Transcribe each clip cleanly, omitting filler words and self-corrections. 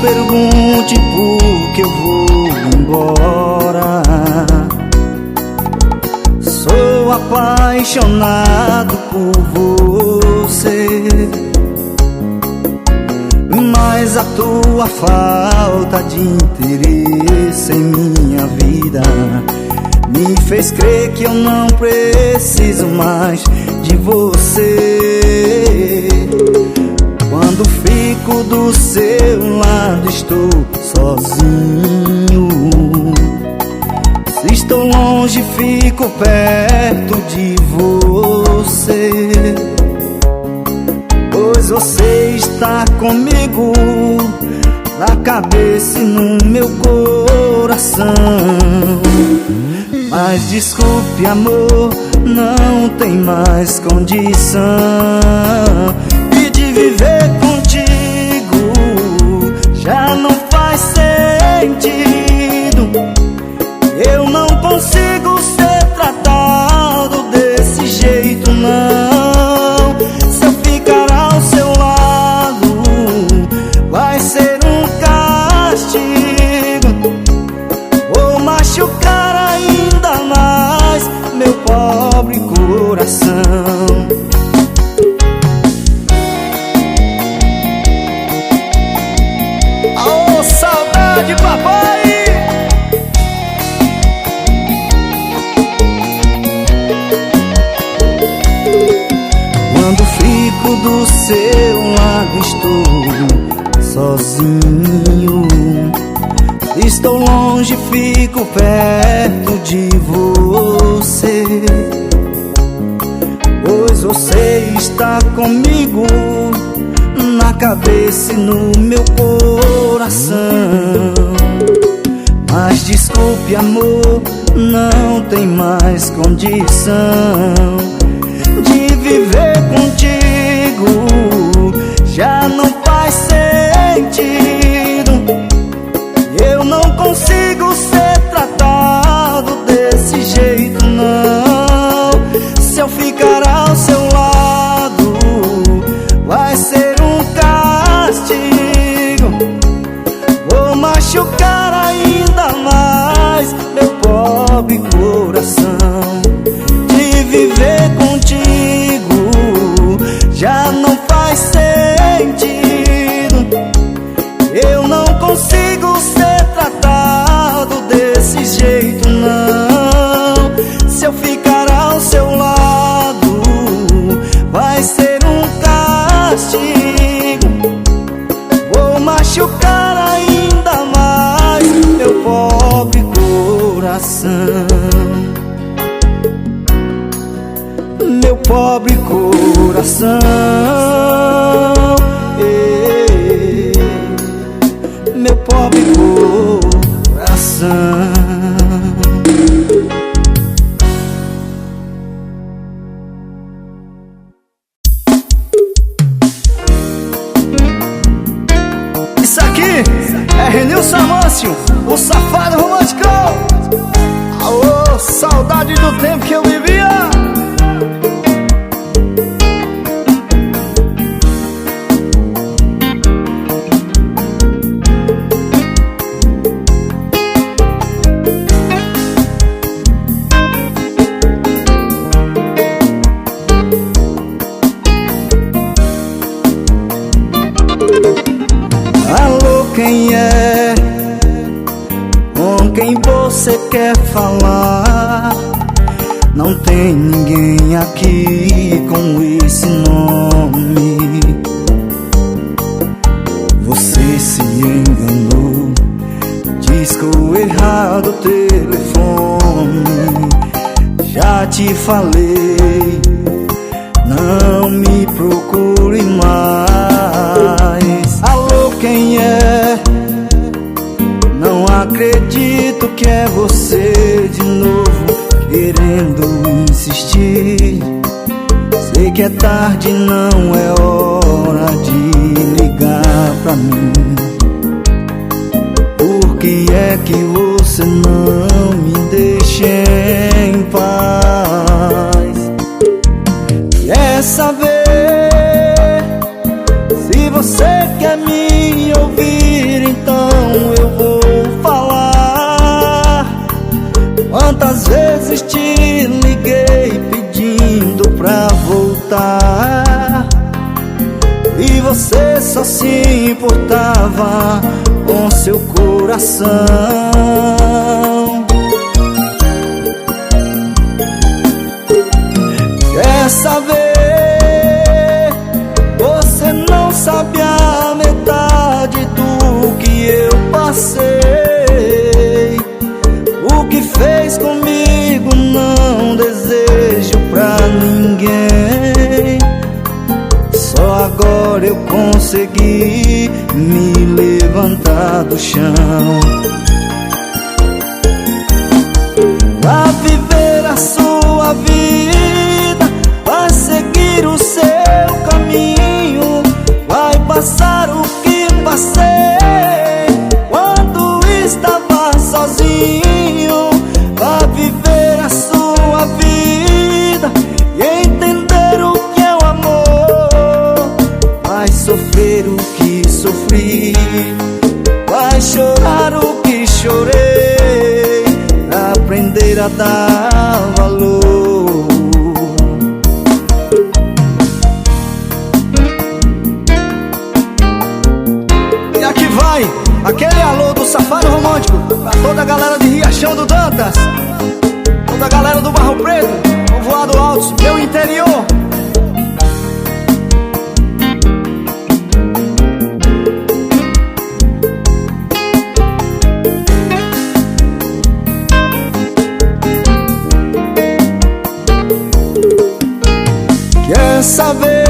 pergunte por que eu vou embora. Sou apaixonado por você, mas a tua falta de interesse em minha vida me fez crer que eu não preciso mais de você. Quando fico do seu lado estou sozinho. Se estou longe fico perto de você, pois você está comigo na cabeça e no meu coração. Mas desculpe, amor, não tem mais condição e de viver contigo já não faz sentido. Eu não consigo ser tratado desse jeito, não. Se eu ficar ao seu lado vai ser um castigo. Vou machucar ainda mais meu pobre coração. Alô, saudade, papai! Quando fico do seu lado estou sozinho. Estou longe, fico perto de você, pois você está comigo na cabeça e no meu coração. Mas desculpe, amor, não tem mais condição de viver contigo, já não faz sentido. Eu não consigo ser tratado desse jeito, não. Se eu ficar ao seu lado vai ser um castigo. Vou machucar ainda mais meu pobre coração. De viver contigo já não faz sentido. Eu não consigo ser tratado desse jeito, não. Se eu ficar ao seu lado vai ser um castigo. Vou machucar ainda mais meu pobre coração. Meu pobre coração, meu pobre coração. Isso aqui é Renilson Amâncio, o safado romântico. Alô, saudade do tempo que eu vivia. Alô, quem é? Com quem você quer falar? Não tem ninguém aqui com esse nome. Você se enganou, discou errado o telefone. Já te falei, não me procure mais. Alô, quem é? Não acredito que é você de novo querendo insistir. Sei que é tarde, não é hora de ligar pra mim. Por que é que você não me deixa em paz? Quer saber se você quer me ouvir, então eu vou falar. Quantas vezes te liguei pedindo pra voltar, e você só se importava com seu coração. Quer saber? Você não sabe a metade do que eu passei. O que fez comigo não desejo pra ninguém. Só agora eu consegui me levantar do chão. Vai viver a sua vida, vai seguir o seu caminho, vai passar o que passei quando estava sozinho. Vai viver a sua vida e entender o que é o amor. Vai sofrer o que sofri, vai chorar o que chorei, pra aprender a dar valor. E aqui vai aquele alô do Safado Romântico pra toda a galera de Riachão do Dantas, toda a galera do Barro Preto, Povoado Altos, meu interior. Quer saber?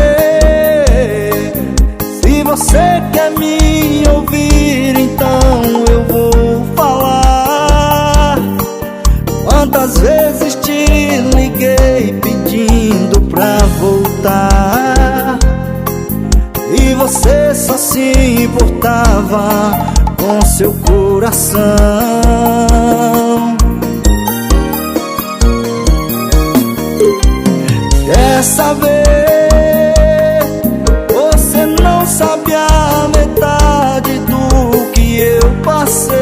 Se você quer me ouvir, então eu vou falar. Quantas vezes te liguei pedindo pra voltar, e você só se importava com seu coração. Quer saber? Você não sabe a metade do que eu passei.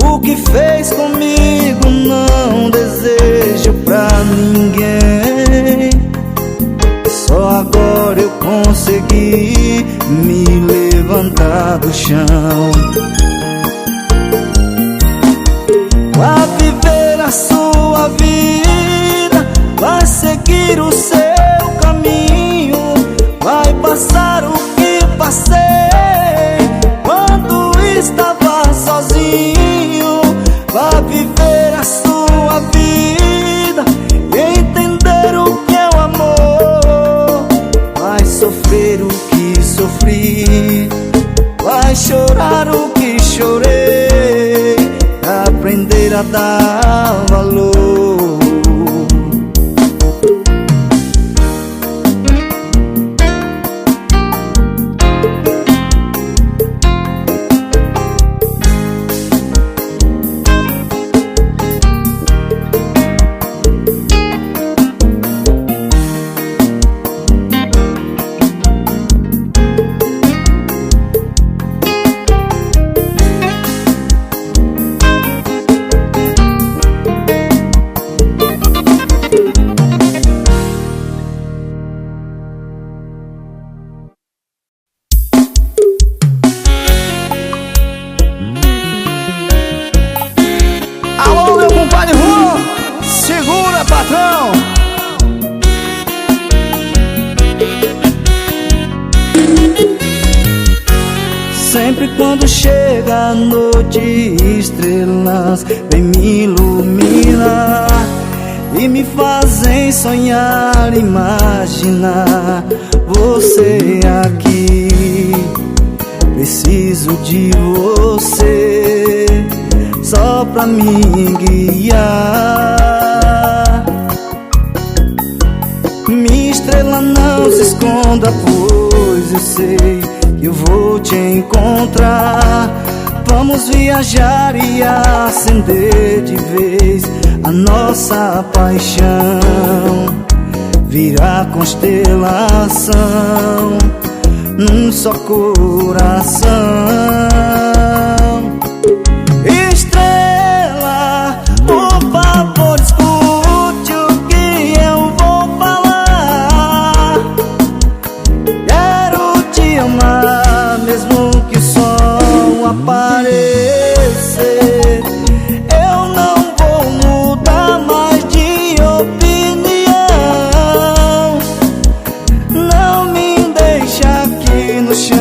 O que fez comigo não desejo pra ninguém. Só agora eu consegui me levantar do chão. Vai viver a sua vida, vai seguir o seu caminho, vai passar o que passei quando estava sozinho. Vai viver a sua vida e entender o que é o amor. Vai sofrer o que sofri, vai chorar o que chorei, pra aprender a dar valor. Segura, patrão! Sempre quando chega a noite, estrelas vem me iluminar e me fazem sonhar, imaginar você aqui. Preciso de você só pra me guiar. Minha estrela, não se esconda, pois eu sei que eu vou te encontrar. Vamos viajar e acender de vez a nossa paixão, virar constelação. num só coração. Estrela, por favor, escute o que eu vou falar. Quero te amar, mesmo que o sol aparecer. Eu não vou mudar mais de opinião. Não me deixa aqui no chão.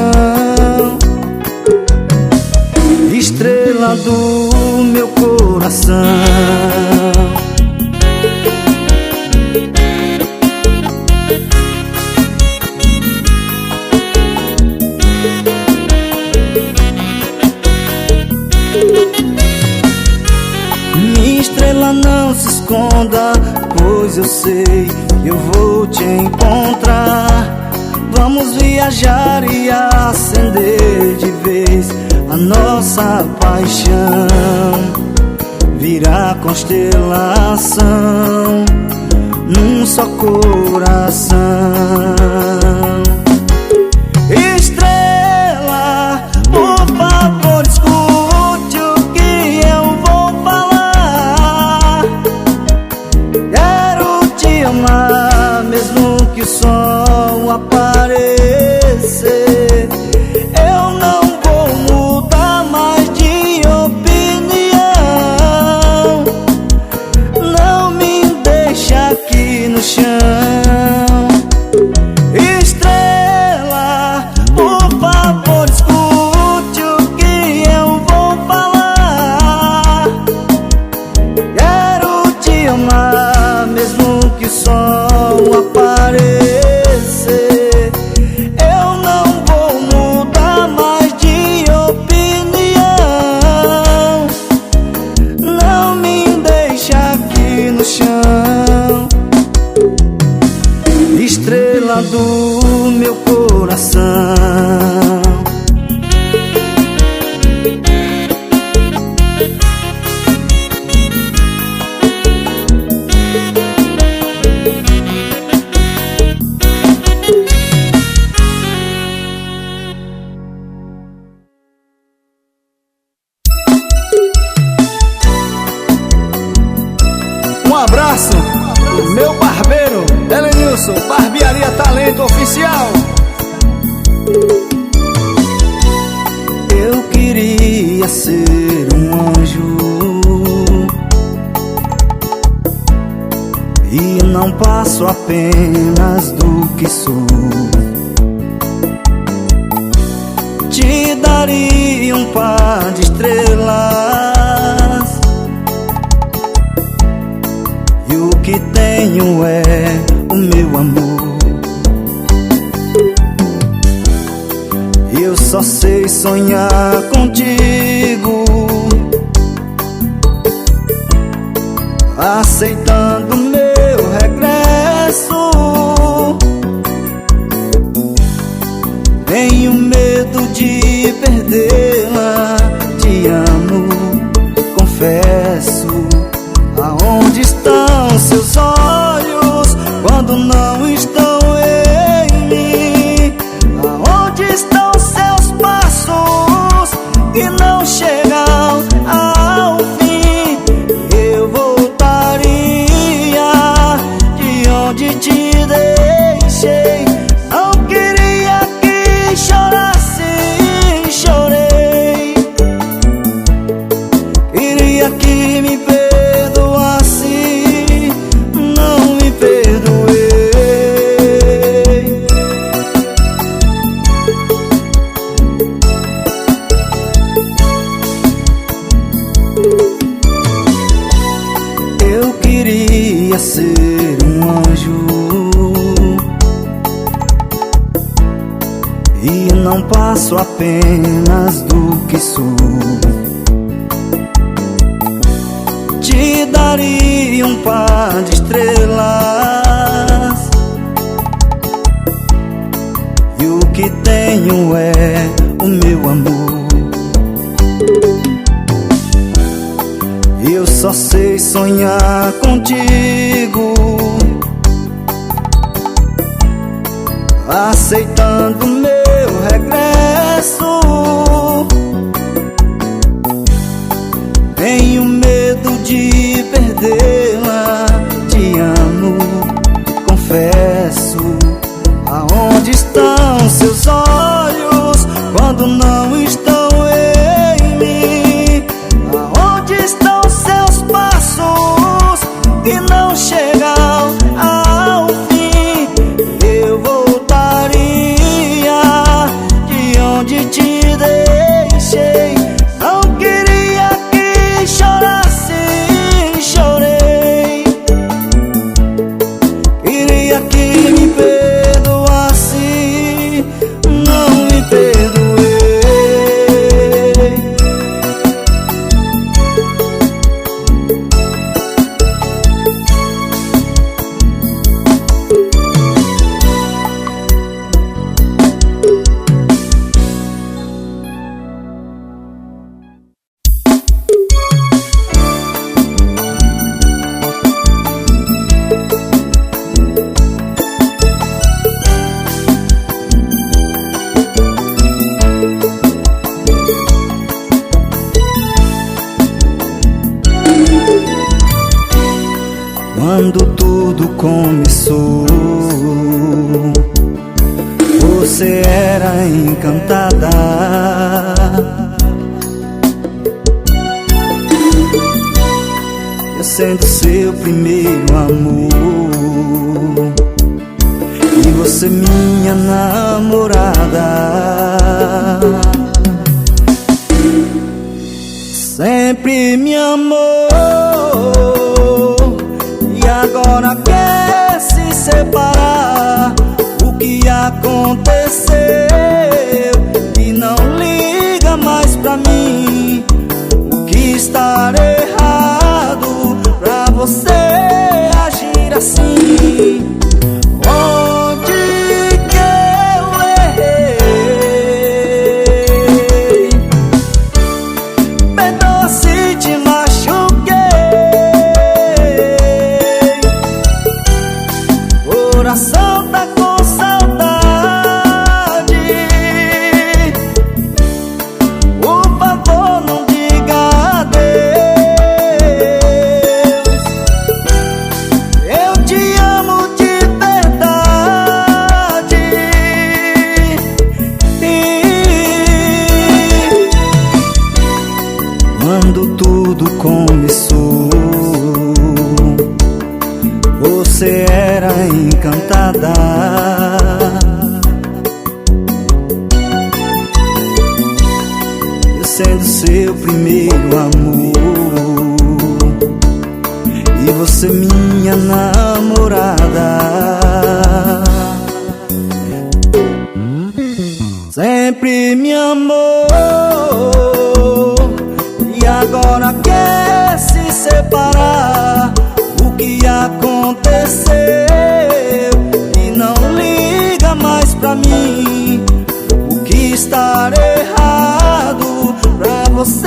Estrela do meu coração. Minha estrela, não se esconda, pois eu sei que eu vou te encontrar. Vamos viajar e acender de vez a nossa paixão. Virar constelação num só coração. Estrela, por favor, escute o que eu vou falar. Quero te amar, mesmo que o sol aparecer. Eu não vou mudar mais de opinião. Não me deixa aqui no chão. Estrela, por favor, escute o que eu vou falar. Quero te amar, mesmo que o sol aparecer. Eu não vou mudar mais de opinião. Não me deixa aqui no chão. Estrela do meu coração. Um abraço, meu barbeiro, Elenilson, Barbearia Talento Oficial. Eu queria ser um anjo e não passo apenas do que sou. Te daria um par de estrelas e o que tenho é o meu amor. Eu só sei sonhar contigo, aceitando meu regresso. Tenho medo de perdê-la. Te amo, confesso. Aonde estão seus olhos quando não estão em mim? Aonde estão seus passos que não chegam ao fim? Eu voltaria de onde te deixei. Não queria que chorasse, chorei. Queria que me perdoasse, não me perdoei. Eu queria ser um anjo e não passo apenas do que sou. Te daria um par de estrelas e o que tenho é o meu amor. Eu só sei sonhar contigo, aceitando meu regresso. quando não estão em mim? Aonde estão seus passos que não chegam ao fim? Eu voltaria de onde te deixei. Não queria que chorasse, chorei. Queria que me perdoasse, não me perdoei. Quando tudo começou, você era encantada. Eu sendo seu primeiro amor e você minha namorada. Sempre me amou, agora quer se separar. O que aconteceu? E não liga mais pra mim. O que está errado pra você agir assim? Onde que eu errei? Perdoa se te machuquei. Coração tá com saudade. Por favor, não diga adeus. Eu te amo de verdade. Quando tudo começou, você era encantada. Eu sendo seu primeiro amor e você minha namorada. Sempre me amou e agora quer se separar. O que aconteceu? E não liga mais pra mim. O que está errado pra você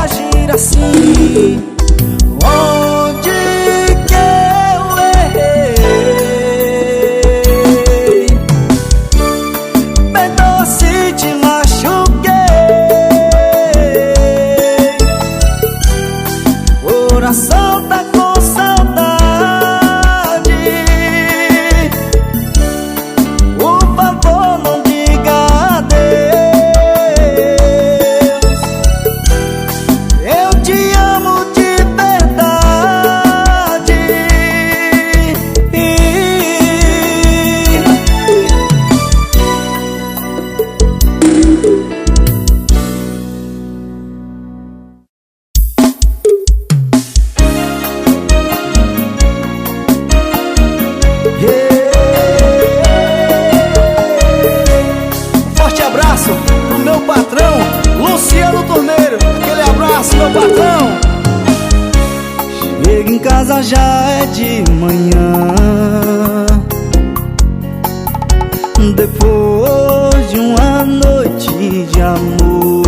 agir assim? Onde que eu errei? Perdoa se te machuquei. Coração tá com saudade. Por favor, não diga adeus. Eu te amo de verdade. Forte abraço pro meu patrão, Luciano Torneiro. Aquele abraço, meu patrão. Chego em casa, já é de manhã, depois de uma noite de amor.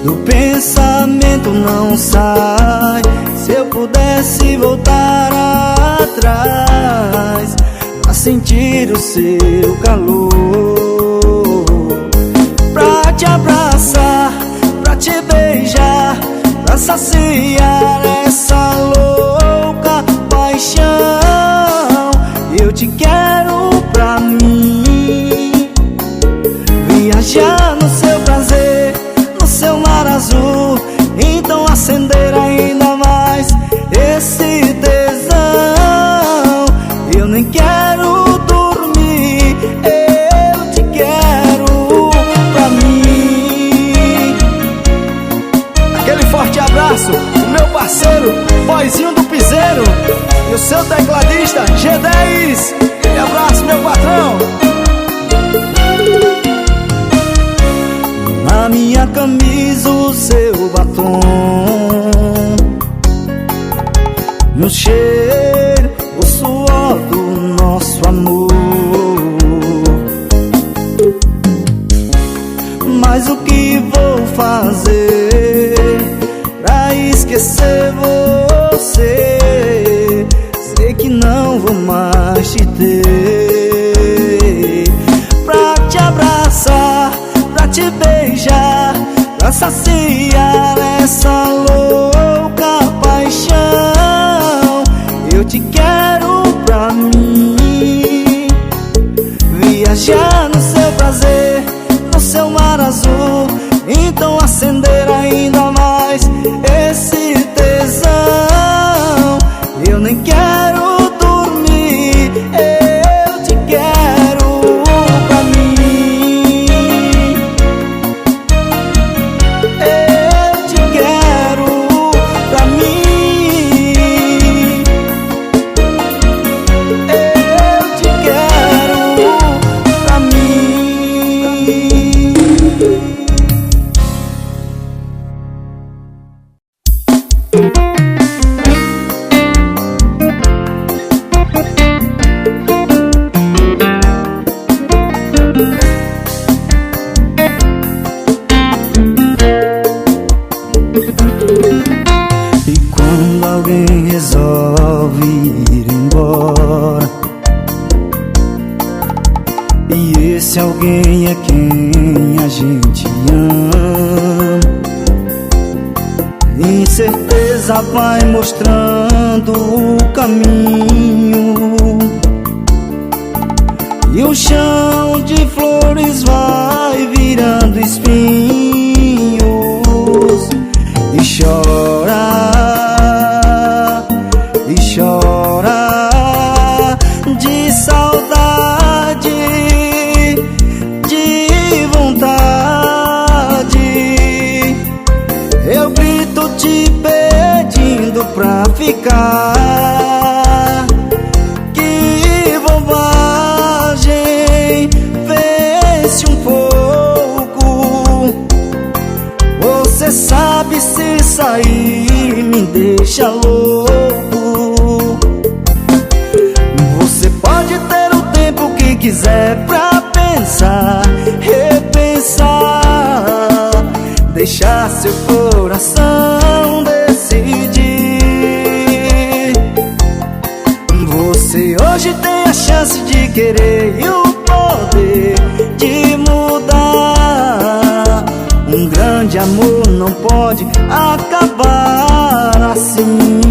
Do pensamento não sai. Se eu pudesse voltar atrás pra sentir o seu calor, pra te abraçar, pra te beijar, pra saciar essa louca paixão. Eu te quero pra mim. viajar no seu prazer, no seu mar azul. Então acender ainda mais esse tesão. Eu nem quero dormir, eu te quero pra mim. Aquele forte abraço do meu parceiro, Boizinho do Piseiro, e o seu tecladista, G10. Aquele abraço, meu patrão. Na minha camisa o seu batom, no cheiro, o suor do nosso amor. Mas o que vou fazer pra esquecer você? Sei que não vou mais te ter, pra te abraçar, pra te beijar, pra saciar essa louca paixão. Eu te quero pra mim, viajar no seu prazer, no seu mar azul. Então acender ainda mais esse tesão. Eu nem quero dormir, eu te quero pra mim. Eu te quero pra mim. Eu te quero pra mim. E quando alguém resolve ir embora, e esse alguém é quem a gente ama, incerteza vai mostrando o caminho, e o chão de flores vai virando espinhos. E chora, e chora de saudade, de vontade. Eu grito te pedindo pra ficar. Que bobagem, vê-se um pouco. Você sabe, se sair me deixa louco. Você pode ter o tempo que quiser pra pensar, repensar, deixar seu coração decidir. Você hoje tem a chance de querer e o poder de mudar. Um grande amor não pode acabar assim.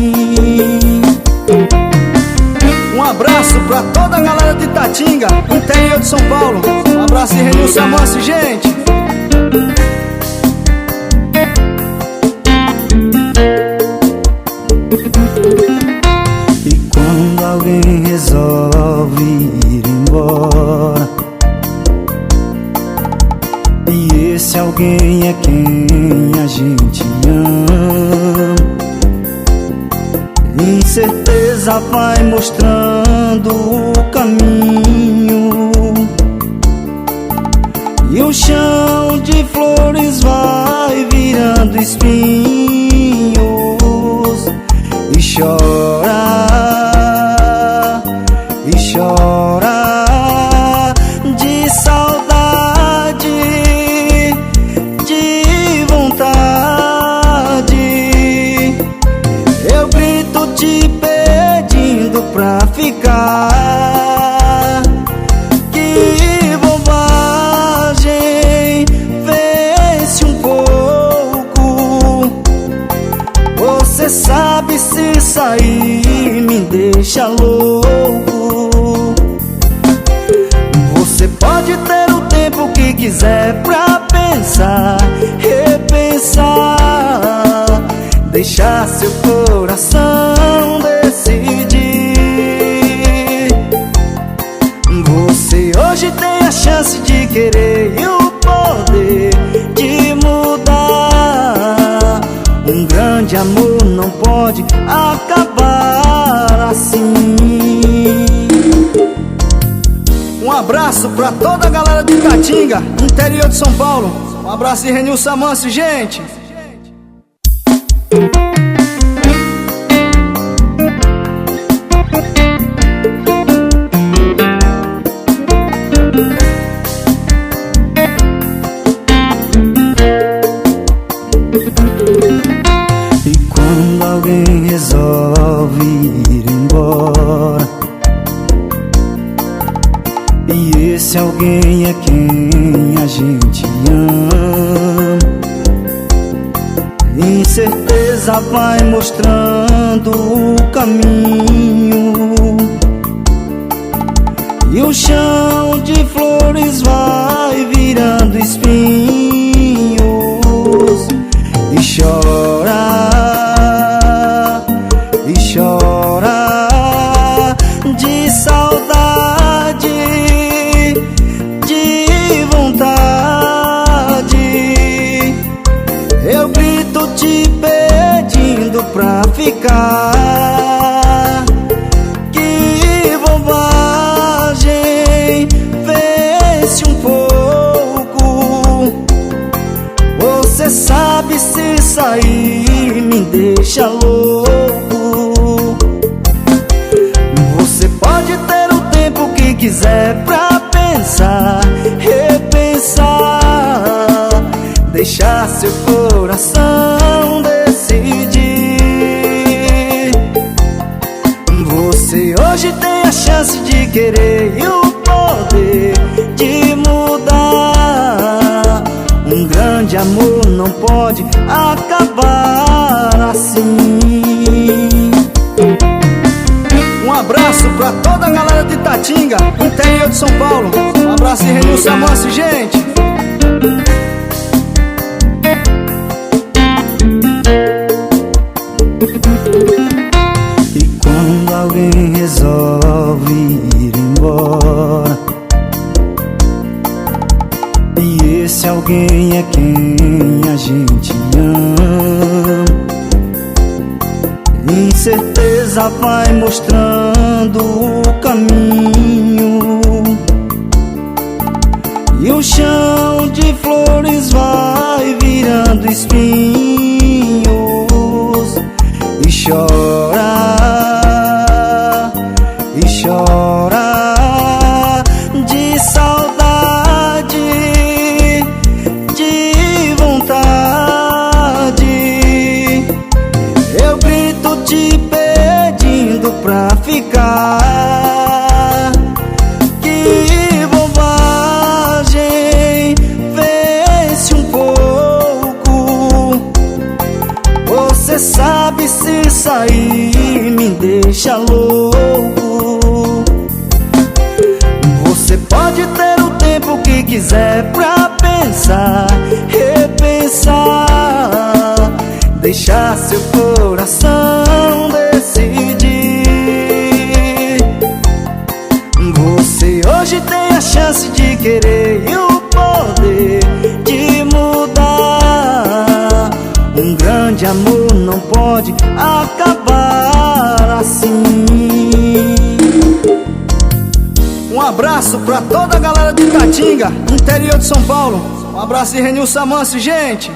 Um abraço pra toda a galera de Itatinga, interior de São Paulo. Um abraço de Renilson Amâncio, gente. E quando alguém resolve ir embora, e esse alguém é quem a gente ama, incerteza vai mostrando o caminho, e o chão de flores vai virando espinhos. E chora, e chora de saudade, de vontade. Eu grito te pedindo pra ficar. Que bobagem, vê-se um pouco. Você sabe, se sair me deixa louco. Você pode ter o tempo que quiser pra pensar, repensar, deixar seu coração decidir. Você hoje tem a chance de querer e o poder de mudar. Um grande amor não pode acabar assim. Um abraço pra toda a galera de Itatinga, interior de São Paulo. Um abraço de Renilson Amâncio, gente. E quando alguém resolve ir embora, e esse alguém é quem a gente ama, incerteza vai mostrando o caminho, e o chão de flores vai virando espinhos. E chora, e chora de saudade, de vontade. Eu grito te pedindo pra ficar. Que bobagem, vê-se um pouco. Você sabe, se sair me deixa louco. Você pode ter o tempo que quiser pra pensar, repensar, deixar seu coração decidir. Você hoje tem a chance de querer e o poder de mudar. Um grande amor não pode acabar assim. Um abraço pra toda a galera de Itatinga, interior de São Paulo. Um abraço de Renilson Amâncio, gente. E quando alguém resolve ir embora, e esse alguém é quem a gente ama, incerteza vai mostrando o caminho, e o chão de flores vai virando espinhos. E chora, e chora de saudade, de vontade. Eu grito te pedindo pra ficar. Que bobagem, vê-se um pouco. Você sabe, se sair me deixa louco. Você pode ter o tempo que quiser pra pensar, repensar, deixar seu coração decidir. Você hoje tem a chance de querer e o poder de mudar. Um grande amor não pode acabar assim. Um abraço pra toda a galera de Itatinga, interior de São Paulo. Um abraço de Renilson Amâncio, gente.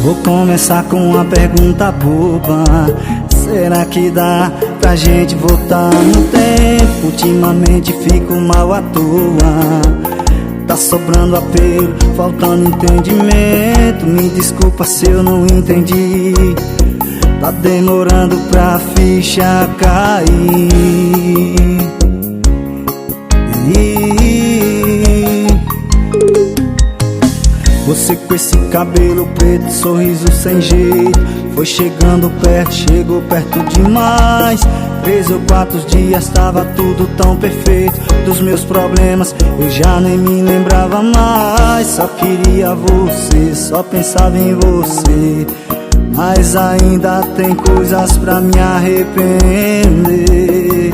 Vou começar com uma pergunta boba. Será que dá pra gente voltar no tempo? Ultimamente fico mal à toa. Tá sobrando apelo, faltando entendimento. Me desculpa se eu não entendi. Tá demorando pra ficha cair. Você com esse cabelo preto, sorriso sem jeito, foi chegando perto, chegou perto demais. 3 ou 4 dias tava tudo tão perfeito. Dos meus problemas eu já nem me lembrava mais. Só queria você, só pensava em você. Mas ainda tem coisas pra me arrepender.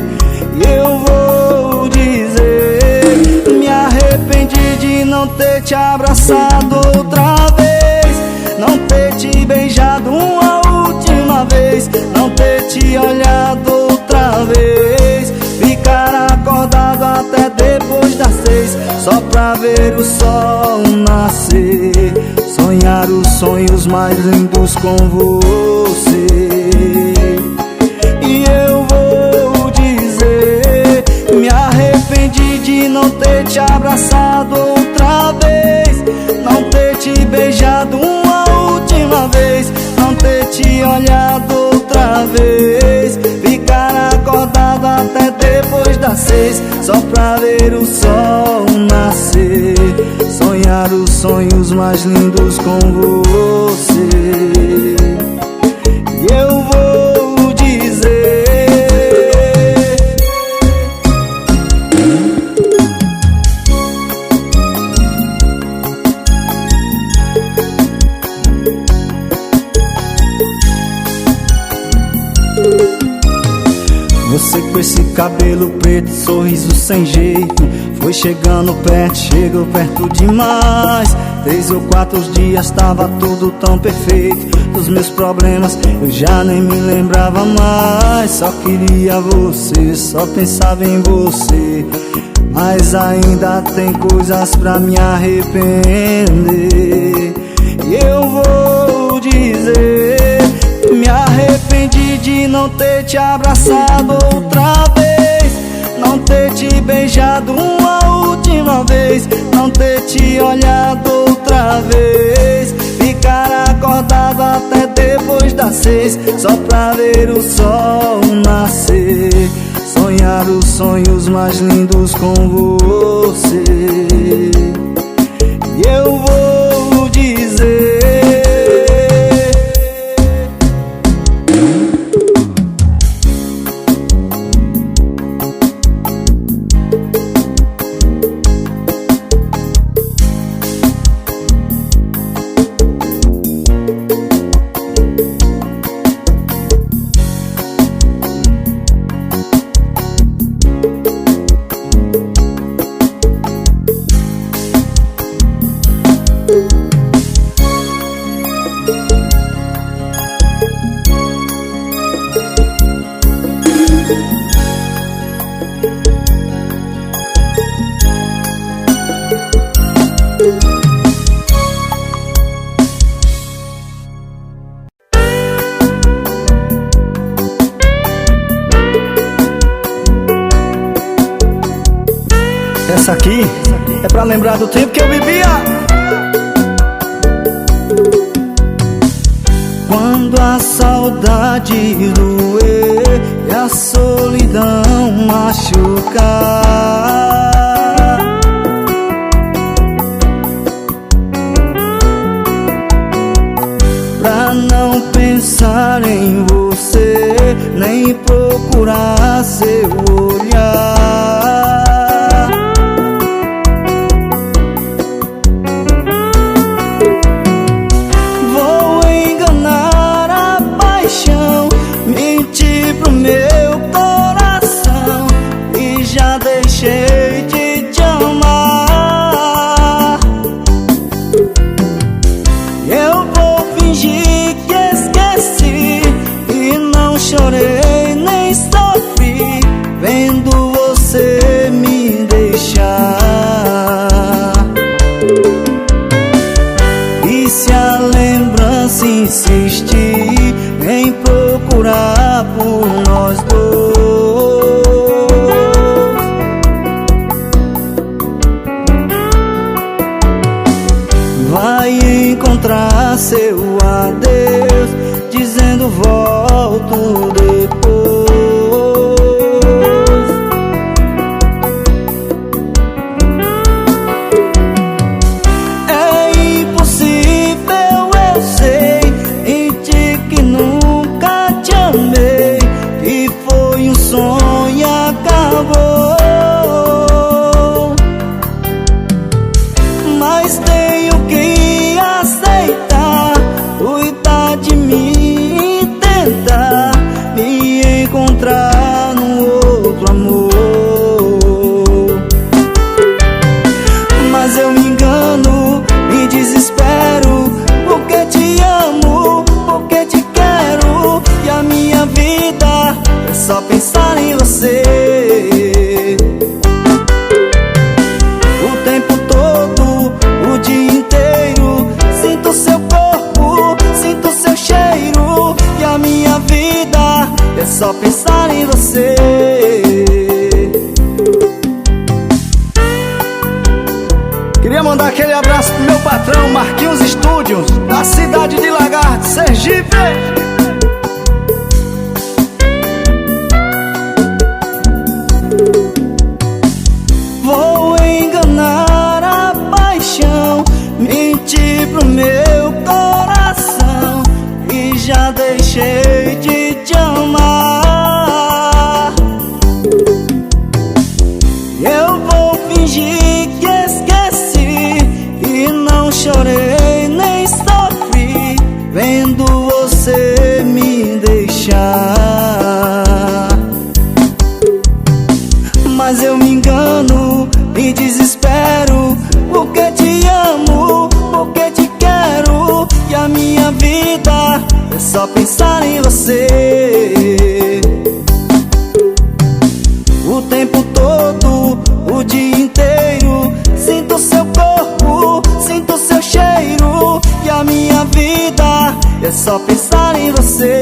E eu vou dizer, me arrependi de não ter te abraçado outra vez, não ter te beijado uma última vez, não ter te olhado outra vez, ficar acordado até depois das 6, só pra ver o sol nascer, sonhar os sonhos mais lindos com você. E eu vou dizer, me arrependi de não ter te abraçado outra vez, não ter te beijado uma última vez, não ter te olhado outra vez, ficar acordado até depois das 6, só pra ver o sol nascer, sonhar os sonhos mais lindos com você. E eu vou dizer, você com esse cabelo preto, sorriso sem jeito, foi chegando perto, chegou perto demais. 3 ou 4 dias tava tudo tão perfeito. Dos meus problemas eu já nem me lembrava mais. Só queria você, só pensava em você. Mas ainda tem coisas pra me arrepender. E eu vou dizer, me arrependi de não ter te abraçado outra vez, não ter te beijado uma última vez, não ter te olhado outra vez, ficar acordado até depois das 6, só pra ver o sol nascer, sonhar os sonhos mais lindos com você. E eu vou dizer, essa aqui é pra lembrar do tempo que eu vivia. Quando a saudade doer e a solidão machucar, pra não pensar em você, nem procurar seu olhar, mentir pro meu coração e já deixei de te amar. Eu vou fingir que esqueci e não chorei nem sofri vendo você me deixar. E se a lembrança insistir em procurar por nós dois, vai encontrar seu adeus dizendo volto depois. É impossível mas tenho que aceitar, cuidar de mim e tentar me encontrar num outro amor. Mas eu me engano, me desespero, porque te amo, porque te quero, e a minha vida é só pensar em você. O tempo todo, o dia inteiro, sinto seu corpo, sinto seu cheiro, e a minha vida é só pensar em você. Queria mandar aquele abraço pro meu patrão, Marquinhos Estúdios, da cidade de Lagarto, Sergipe. Vou enganar a paixão, mentir pro meu coração, e já deixei de te amar. Eu vou fingir que esqueci e não chorei nem sofri vendo você me deixar. Mas eu me engano, me desespero, porque te amo, porque te quero, e a minha vida é só pensar em você. O tempo todo, o dia inteiro, sinto seu corpo, sinto seu cheiro, e a minha vida é só pensar em você.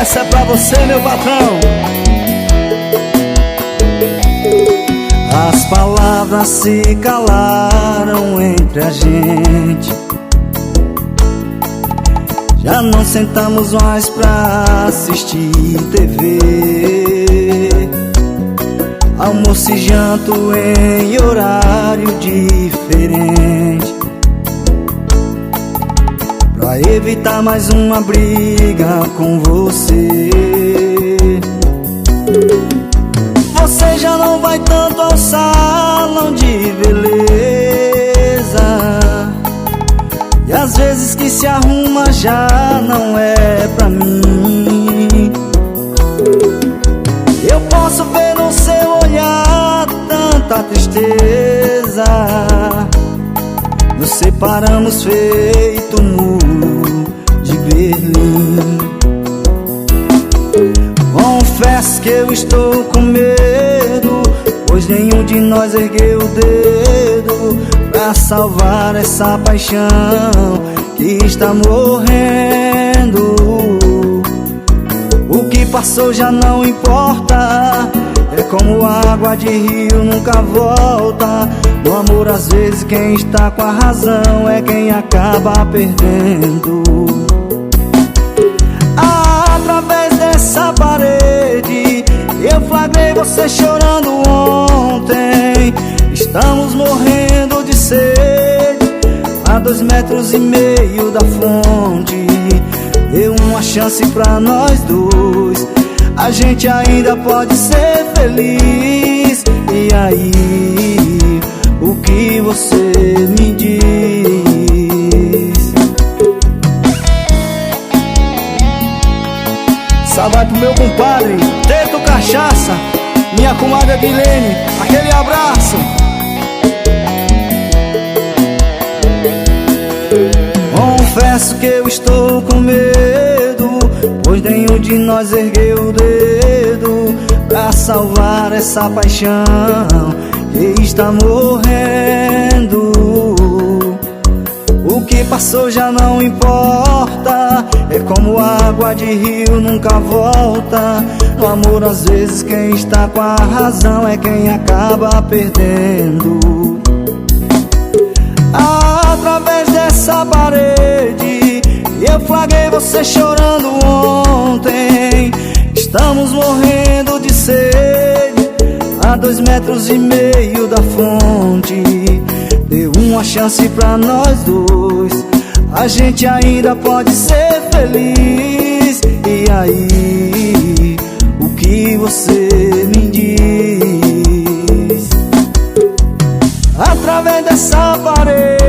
Essa é pra você, meu patrão. As palavras se calaram entre a gente, já não sentamos mais pra assistir TV, almoço e janto em horário diferente, pra evitar mais uma briga com você. Você já não vai tanto ao salão de beleza, e às vezes que se arruma já não é pra mim. Eu posso ver no seu olhar tanta tristeza, nos separamos feito muro de Berlim. Confesso que eu estou com medo, pois nenhum de nós ergueu o dedo pra salvar essa paixão que está morrendo. O que passou já não importa, é como água de rio, nunca volta. No amor às vezes quem está com a razão é quem acaba perdendo. Através dessa parede eu flagrei você chorando ontem. Estamos morrendo de sede a 2,5 metros da fonte. Dê uma chance pra nós dois, a gente ainda pode ser feliz. E aí, o que você me diz? Só vai pro meu compadre Teto Cachaça, minha comadre Guilene, aquele abraço. Confesso que eu estou com medo, pois nenhum de nós ergueu o dedo pra salvar essa paixão que está morrendo. O que passou já não importa, é como água de rio, nunca volta. No amor às vezes quem está com a razão é quem acaba perdendo. você chorando ontem. Estamos morrendo de sede, a 2,5 metros da fonte. Dê uma chance pra nós dois, a gente ainda pode ser feliz. E aí, o que você me diz? Através dessa parede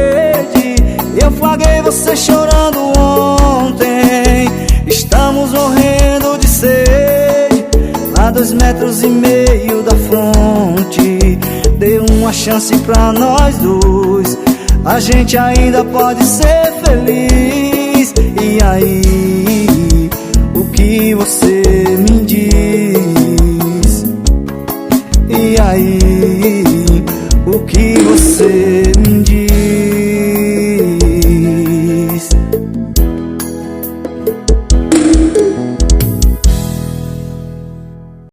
eu flagrei você chorando ontem. Estamos morrendo de sede, a 2,5 metros da fonte. Dê uma chance pra nós dois, a gente ainda pode ser feliz. E aí, o que você me